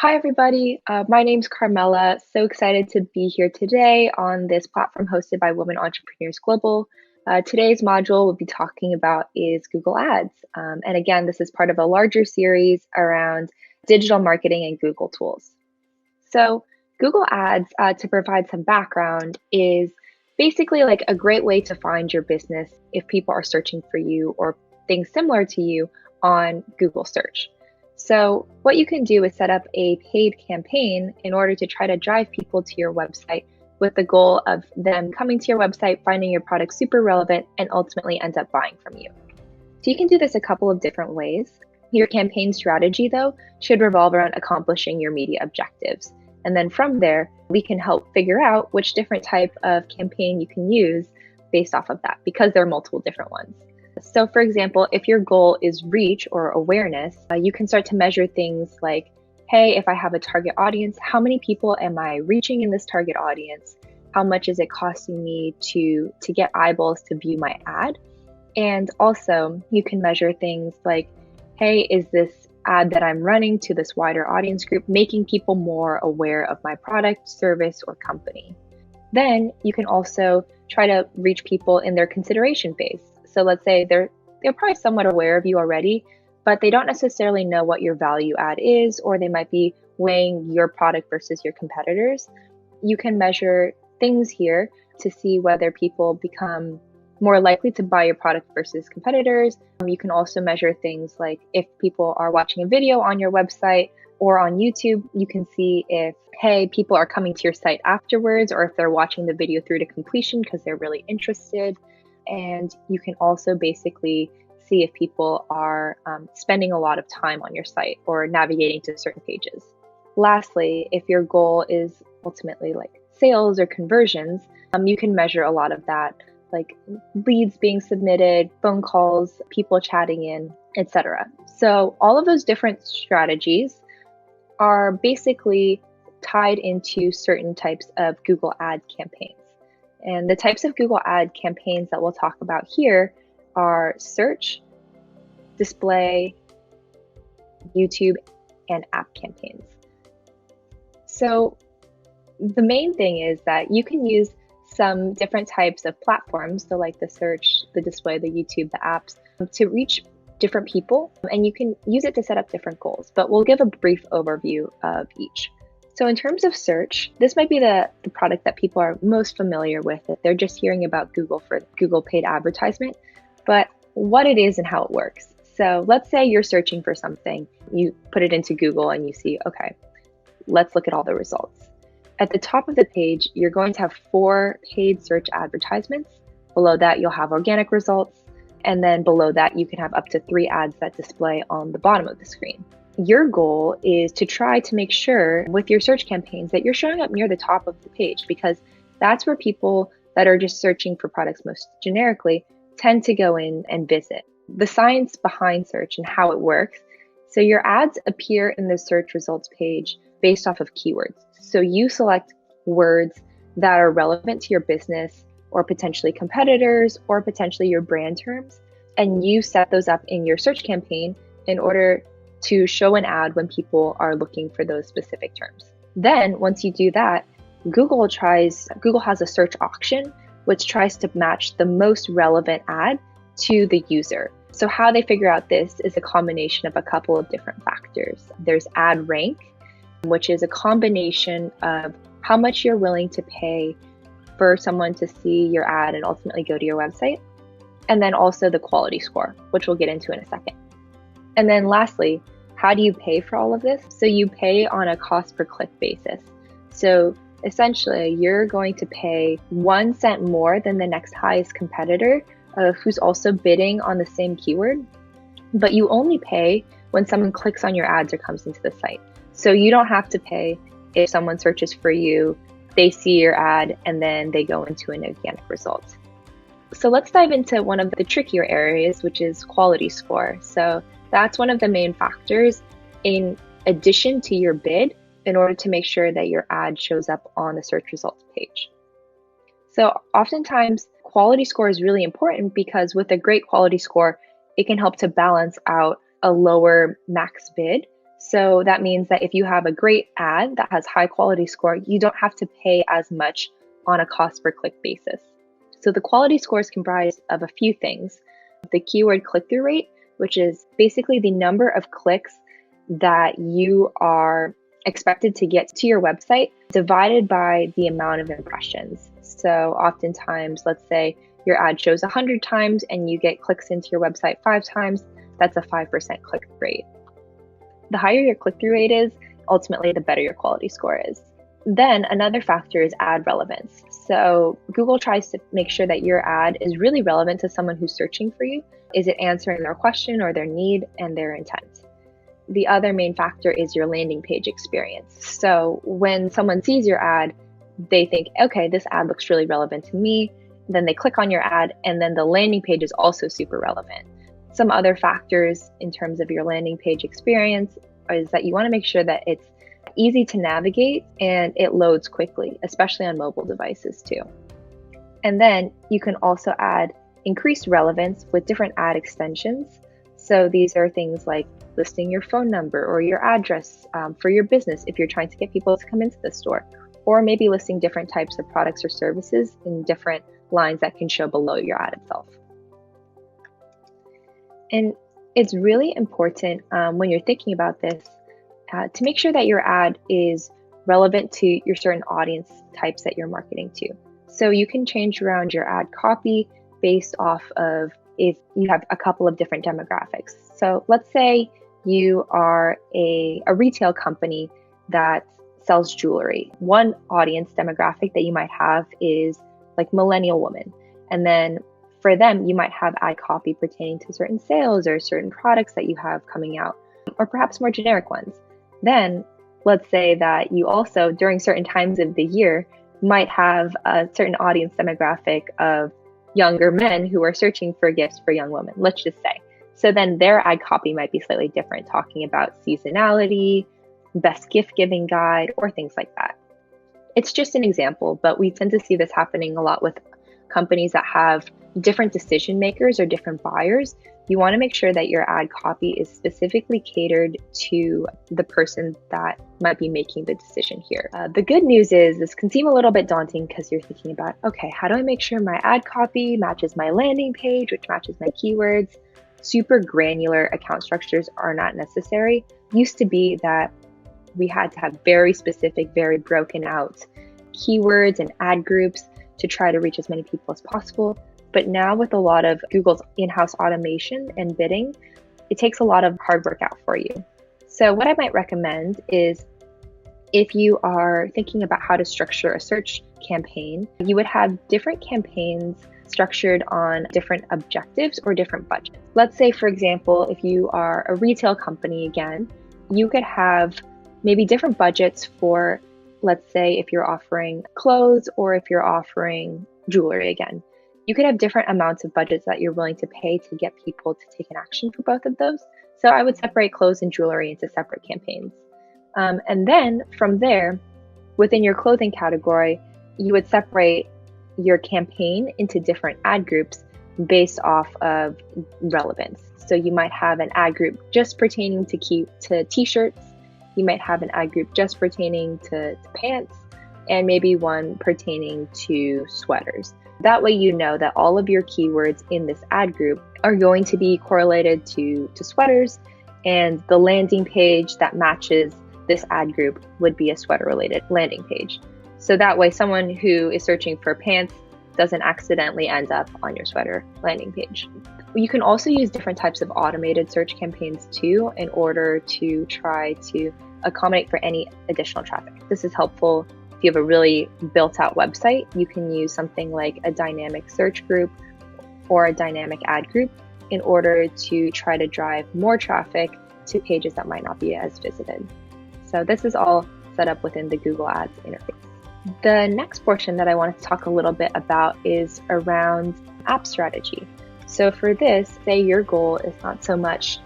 Hi, everybody. My name's Carmella. So excited to be here today on this platform hosted by Women Entrepreneurs Global. Today's module we'll be talking about is Google Ads. And again, this is part of a larger series around digital marketing and Google tools. So Google Ads, to provide some background, is basically like a great way to find your business if people are searching for you or things similar to you on Google search. So what you can do is set up a paid campaign in order to try to drive people to your website with the goal of them coming to your website, finding your product super relevant, and ultimately end up buying from you. So you can do this a couple of different ways. Your campaign strategy, though, should revolve around accomplishing your media objectives. And then from there, we can help figure out which different type of campaign you can use based off of that, because there are multiple different ones. So for example, if your goal is reach or awareness, you can start to measure things like, hey, if I have a target audience, how many people am I reaching in this target audience? How much is it costing me to get eyeballs to view my ad? And also you can measure things like, hey, is this ad that I'm running to this wider audience group making people more aware of my product, service, or company? Then you can also try to reach people in their consideration phase. So let's say they're probably somewhat aware of you already, but they don't necessarily know what your value add is, or they might be weighing your product versus your competitors. You can measure things here to see whether people become more likely to buy your product versus competitors. You can also measure things like if people are watching a video on your website or on YouTube, you can see if, hey, people are coming to your site afterwards, or if they're watching the video through to completion because they're really interested. And you can also basically see if people are spending a lot of time on your site or navigating to certain pages. Lastly, if your goal is ultimately like sales or conversions, you can measure a lot of that, like leads being submitted, phone calls, people chatting in, etc. So all of those different strategies are basically tied into certain types of Google Ad campaigns. And the types of Google Ad campaigns that we'll talk about here are search, display, YouTube, and app campaigns. So the main thing is that you can use some different types of platforms, so like the search, the display, the YouTube, the apps, to reach different people, and you can use it to set up different goals, but we'll give a brief overview of each. So in terms of search, this might be the product that people are most familiar with if they're just hearing about Google for Google paid advertisement, but what it is and how it works. So let's say you're searching for something, you put it into Google and you see, okay, let's look at all the results. At the top of the page, you're going to have 4 paid search advertisements. Below that, you'll have organic results. And then below that, you can have up to 3 ads that display on the bottom of the screen. Your goal is to try to make sure with your search campaigns that you're showing up near the top of the page, because that's where people that are just searching for products most generically tend to go in and visit. The science behind search and how it works. So your ads appear in the search results page based off of keywords. So you select words that are relevant to your business or potentially competitors or potentially your brand terms, and you set those up in your search campaign in order to show an ad when people are looking for those specific terms. Then once you do that, Google has a search auction, which tries to match the most relevant ad to the user. So how they figure out this is a combination of a couple of different factors. There's ad rank, which is a combination of how much you're willing to pay for someone to see your ad and ultimately go to your website. And then also the quality score, which we'll get into in a second. And then lastly, how do you pay for all of this? So you pay on a cost per click basis. So essentially, you're going to pay 1 cent more than the next highest competitor who's also bidding on the same keyword, but you only pay when someone clicks on your ads or comes into the site. So you don't have to pay if someone searches for you, they see your ad, and then they go into an organic result. So let's dive into one of the trickier areas, which is quality score. So that's one of the main factors in addition to your bid in order to make sure that your ad shows up on the search results page. So oftentimes quality score is really important because with a great quality score, it can help to balance out a lower max bid. So that means that if you have a great ad that has high quality score, you don't have to pay as much on a cost per click basis. So the quality score is comprised of a few things. The keyword click-through rate, which is basically the number of clicks that you are expected to get to your website divided by the amount of impressions. So oftentimes, let's say your ad shows 100 times and you get clicks into your website 5 times, that's a 5% click rate. The higher your click-through rate is, ultimately the better your quality score is. Then another factor is ad relevance. So Google tries to make sure that your ad is really relevant to someone who's searching for you. Is it answering their question or their need and their intent? The other main factor is your landing page experience. So when someone sees your ad, they think, okay, this ad looks really relevant to me. Then they click on your ad, and then the landing page is also super relevant. Some other factors in terms of your landing page experience is that you want to make sure that it's easy to navigate and it loads quickly, especially on mobile devices too. And then you can also add increased relevance with different ad extensions. So these are things like listing your phone number or your address for your business if you're trying to get people to come into the store, or maybe listing different types of products or services in different lines that can show below your ad itself. And it's really important when you're thinking about this to make sure that your ad is relevant to your certain audience types that you're marketing to. So you can change around your ad copy based off of if you have a couple of different demographics. So let's say you are a retail company that sells jewelry. One audience demographic that you might have is like millennial women. And then for them, you might have ad copy pertaining to certain sales or certain products that you have coming out, or perhaps more generic ones. Then let's say that you also, during certain times of the year, might have a certain audience demographic of younger men who are searching for gifts for young women, let's just say. So then their ad copy might be slightly different, talking about seasonality, best gift giving guide, or things like that. It's just an example, but we tend to see this happening a lot with companies that have different decision makers or different buyers. You want to make sure that your ad copy is specifically catered to the person that might be making the decision here. The good news is this can seem a little bit daunting because you're thinking about, okay, how do I make sure my ad copy matches my landing page, which matches my keywords? Super granular account structures are not necessary. Used to be that we had to have very specific, very broken out keywords and ad groups to try to reach as many people as possible. But now with a lot of Google's in-house automation and bidding, it takes a lot of hard work out for you. So what I might recommend is if you are thinking about how to structure a search campaign, you would have different campaigns structured on different objectives or different budgets. Let's say, for example, if you are a retail company again, you could have maybe different budgets for, let's say, if you're offering clothes or if you're offering jewelry again. You could have different amounts of budgets that you're willing to pay to get people to take an action for both of those. So I would separate clothes and jewelry into separate campaigns. And then from there, within your clothing category, you would separate your campaign into different ad groups based off of relevance. So you might have an ad group just pertaining to t-shirts. You might have an ad group just pertaining to pants, and maybe one pertaining to sweaters. That way you know that all of your keywords in this ad group are going to be correlated to sweaters, and the landing page that matches this ad group would be a sweater-related landing page. So that way someone who is searching for pants doesn't accidentally end up on your sweater landing page. You can also use different types of automated search campaigns too in order to try to accommodate for any additional traffic. This is helpful if you have a really built out website. You can use something like a dynamic search group or a dynamic ad group in order to try to drive more traffic to pages that might not be as visited. So this is all set up within the Google Ads interface. The next portion that I wanted to talk a little bit about is around app strategy. So for this, say your goal is not so much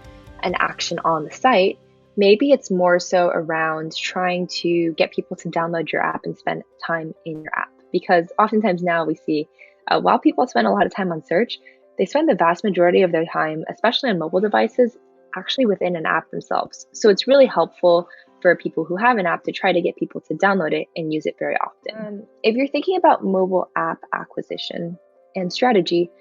an action on the site, maybe it's more so around trying to get people to download your app and spend time in your app. Because oftentimes now we see, while people spend a lot of time on search, they spend the vast majority of their time, especially on mobile devices, actually within an app themselves. So it's really helpful for people who have an app to try to get people to download it and use it very often. If you're thinking about mobile app acquisition and strategy,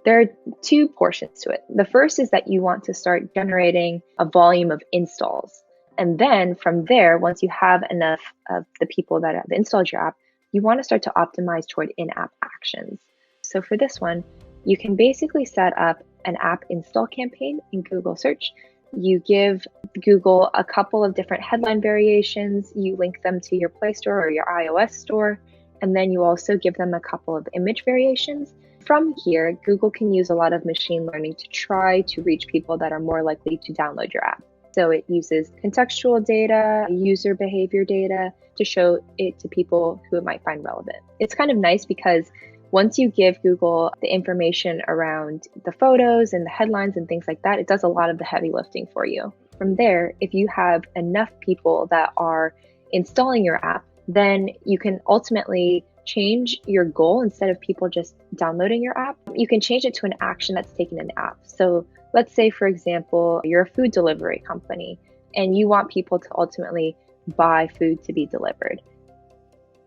there are two portions to it. The first is that you want to start generating a volume of installs. And then from there, once you have enough of the people that have installed your app, you want to start to optimize toward in-app actions. So for this one, you can basically set up an app install campaign in Google search. You give Google a couple of different headline variations, you link them to your Play Store or your iOS store, and then you also give them a couple of image variations. From here, Google can use a lot of machine learning to try to reach people that are more likely to download your app. So it uses contextual data, user behavior data to show it to people who it might find relevant. It's kind of nice because once you give Google the information around the photos and the headlines and things like that, it does a lot of the heavy lifting for you. From there, if you have enough people that are installing your app, then you can ultimately change your goal. Instead of people just downloading your app, you can change it to an action that's taken in the app. So let's say, for example, you're a food delivery company and you want people to ultimately buy food to be delivered.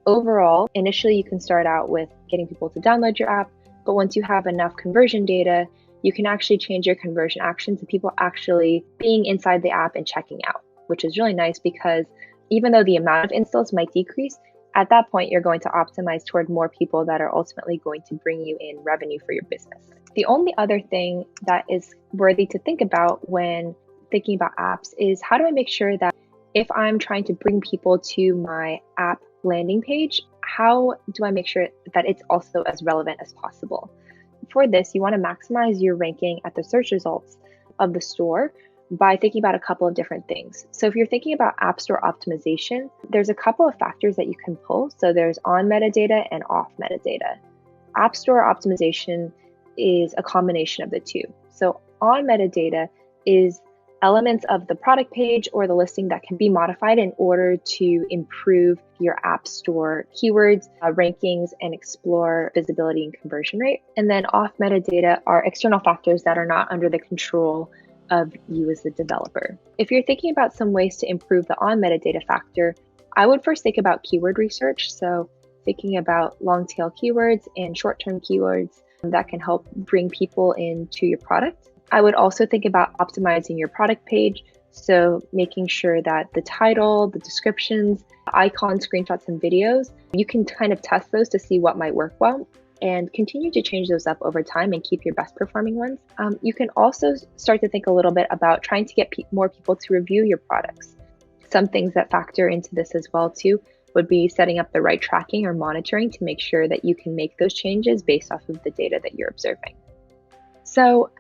Overall, initially you can start out with getting people to download your app, but once you have enough conversion data, you can actually change your conversion action to people actually being inside the app and checking out, which is really nice because even though the amount of installs might decrease, at that point, you're going to optimize toward more people that are ultimately going to bring you in revenue for your business. The only other thing that is worthy to think about when thinking about apps is how do I make sure that if I'm trying to bring people to my app landing page, how do I make sure that it's also as relevant as possible? For this, you want to maximize your ranking at the search results of the store by thinking about a couple of different things. So if you're thinking about App Store optimization, there's a couple of factors that you can pull. So there's on metadata and off metadata. App Store optimization is a combination of the two. So on metadata is elements of the product page or the listing that can be modified in order to improve your App Store keywords, rankings, and explore visibility and conversion rate. And then off metadata are external factors that are not under the control of you as the developer. If you're thinking about some ways to improve the on metadata factor, I would first think about keyword research. So thinking about long tail keywords and short-term keywords that can help bring people into your product. I would also think about optimizing your product page. So making sure that the title, the descriptions, icons, screenshots, and videos, you can kind of test those to see what might work well and continue to change those up over time and keep your best performing ones. You can also start to think a little bit about trying to get more people to review your products. Some things that factor into this as well too would be setting up the right tracking or monitoring to make sure that you can make those changes based off of the data that you're observing. So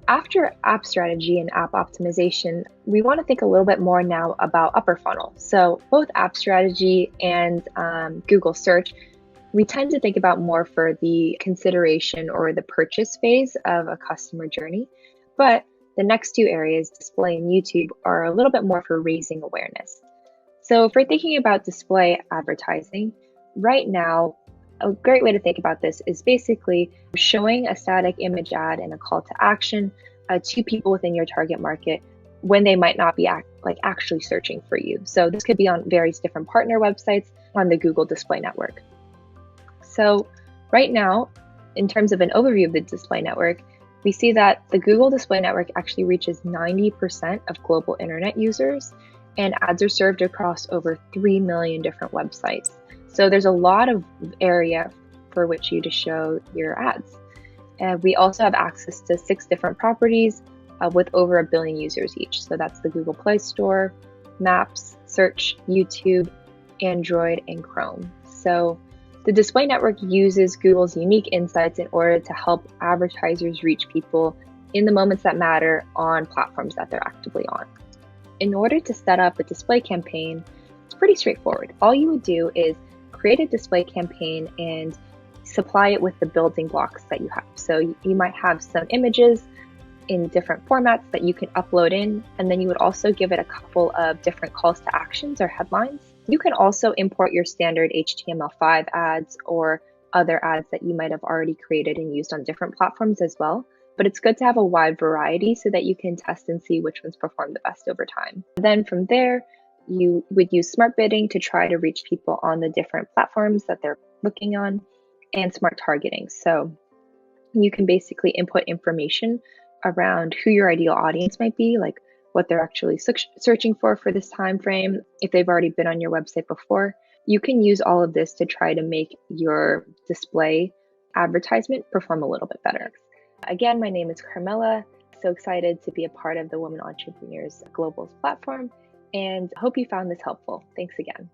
after app strategy and app optimization, we want to think a little bit more now about upper funnel. So both app strategy and Google search, we tend to think about more for the consideration or the purchase phase of a customer journey. But the next two areas, display and YouTube, are a little bit more for raising awareness. So if we're thinking about display advertising, right now, a great way to think about this is basically showing a static image ad and a call to action to people within your target market when they might not be actually searching for you. So this could be on various different partner websites on the Google Display Network. So right now, in terms of an overview of the display network, we see that the Google Display Network actually reaches 90% of global internet users, and ads are served across over 3 million different websites. So there's a lot of area for which you to show your ads. We also have access to 6 different properties with over 1 billion users each. So that's the Google Play Store, Maps, Search, YouTube, Android, and Chrome. So the display network uses Google's unique insights in order to help advertisers reach people in the moments that matter on platforms that they're actively on. In order to set up a display campaign, it's pretty straightforward. All you would do is create a display campaign and supply it with the building blocks that you have. So you might have some images in different formats that you can upload in, and then you would also give it a couple of different calls to actions or headlines. You can also import your standard HTML5 ads or other ads that you might have already created and used on different platforms as well. but it's good to have a wide variety so that you can test and see which ones perform the best over time. Then from there, you would use smart bidding to try to reach people on the different platforms that they're looking on, and smart targeting. So you can basically input information around who your ideal audience might be, like what they're actually searching for this time frame, if they've already been on your website before. You can use all of this to try to make your display advertisement perform a little bit better. Again, my name is Carmella. So excited to be a part of the Women Entrepreneurs Global's platform, and hope you found this helpful. Thanks again.